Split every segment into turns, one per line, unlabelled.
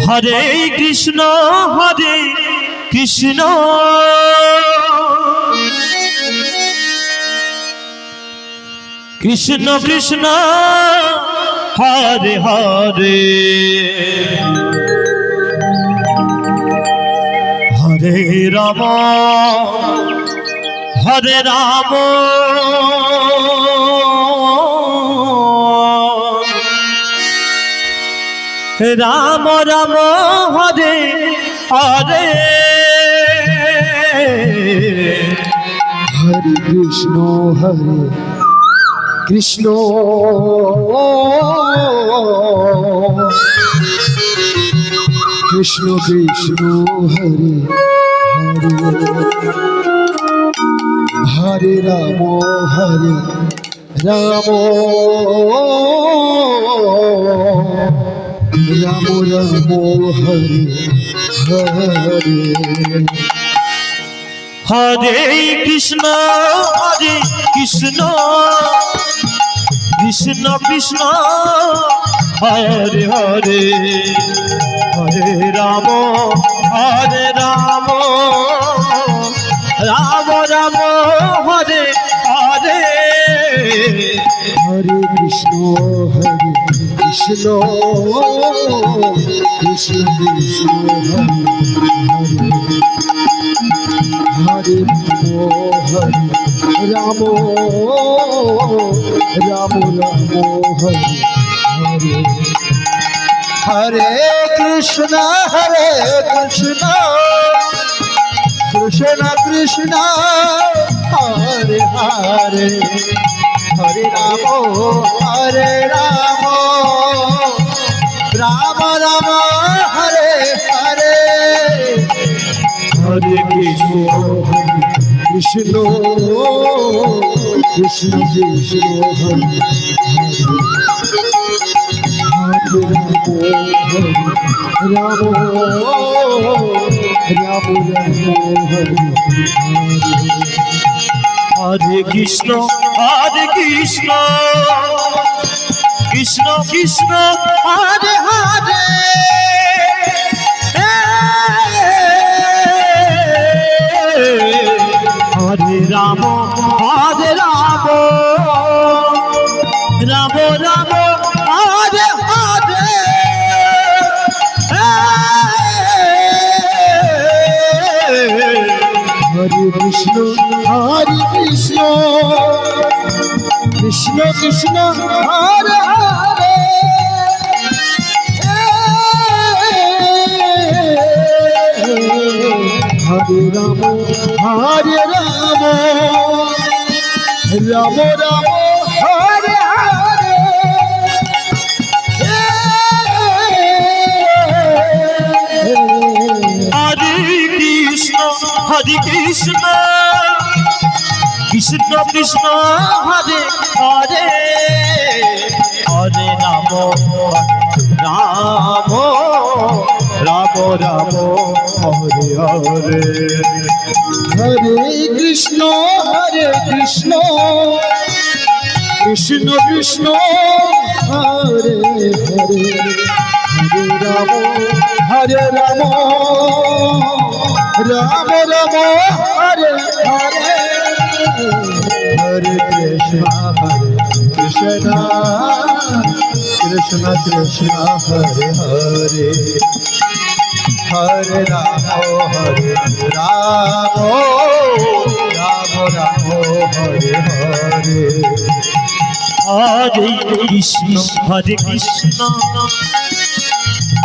Hare Krishna Krishna Krishna Hare Hare Hare Ram Ram Ram Hare Hare
Hare Krishna Krishna Krishna Krishna Hare Hare Hare Ram Ram Ram Hare Hare
Hare Krishna Krishna Krishna Hare Hare Hare Ram Ram Ram Hare Hare
Hare Krishna Krishna Krishna Krishna Hare Hare Ram Ram Hare Hare Hare Krishna Krishna Krishna Hare Hare Hare Ram Ram Ram Hare Hare Hare Krishna Krishna Krishna Krishna Hare Ram Ram Hare
Hare Krishna Krishna Krishna Hare Hare Hare Ram Ram Ram Hare Hare
Hare Krishna Krishna Krishna Hare Hare Hare Ram Ram Ram Hare Hare
Hare Krishna Krishna Krishna Hare Hare Hare Ram Ram Hare Hare
Hare Krishna Krishna Krishna Hare Hare Hare Ram Ram Hare Hare Hare Krishna Krishna Krishna Hare Hare Hare Ram Hare Hare
Krishna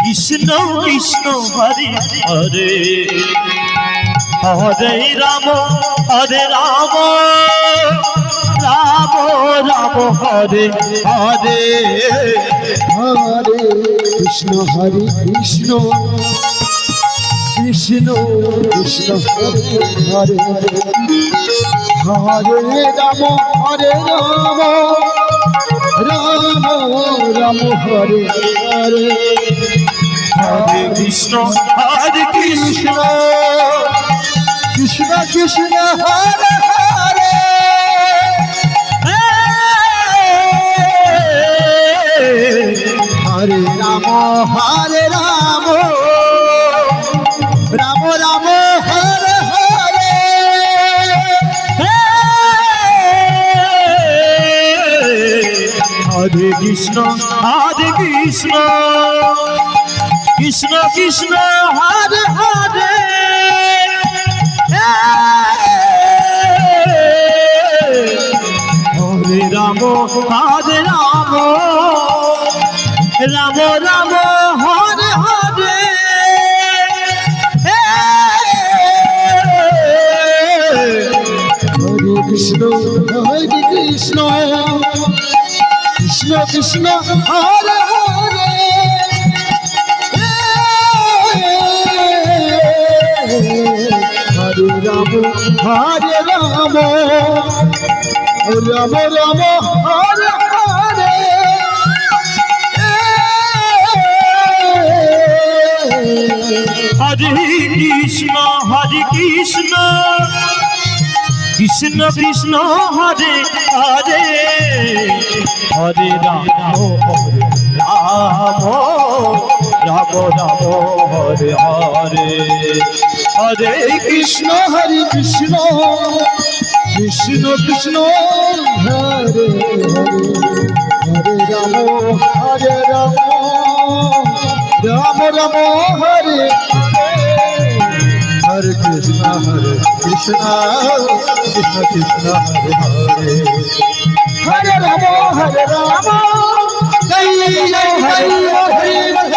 Krishna Krishna Hare Hare Hare Ram Ram Hare Hare
Hare Krishna Krishna Krishna Hare Hare Hare Ram Ram Hare Hare
Hare Krishna Krishna
Krishna Hare Hare Hare Ram
Krishna Krishna Krishna Hare Hare Hare Ram Ram Ram Hare Hare
Hare Krishna Krishna Krishna Hare Hare Hare Ram Ram Ram Hare Hare
Hare Krishna Krishna Krishna Hare Hare Hare Ram Ram Ram Hare Hare Hare
Krishna Hare Krishna Krishna Krishna Hare Hare Hare Ram Ram Ram Hare Hare Krishna Krishna Krishna Hare Hare Ram Joy Joy Hare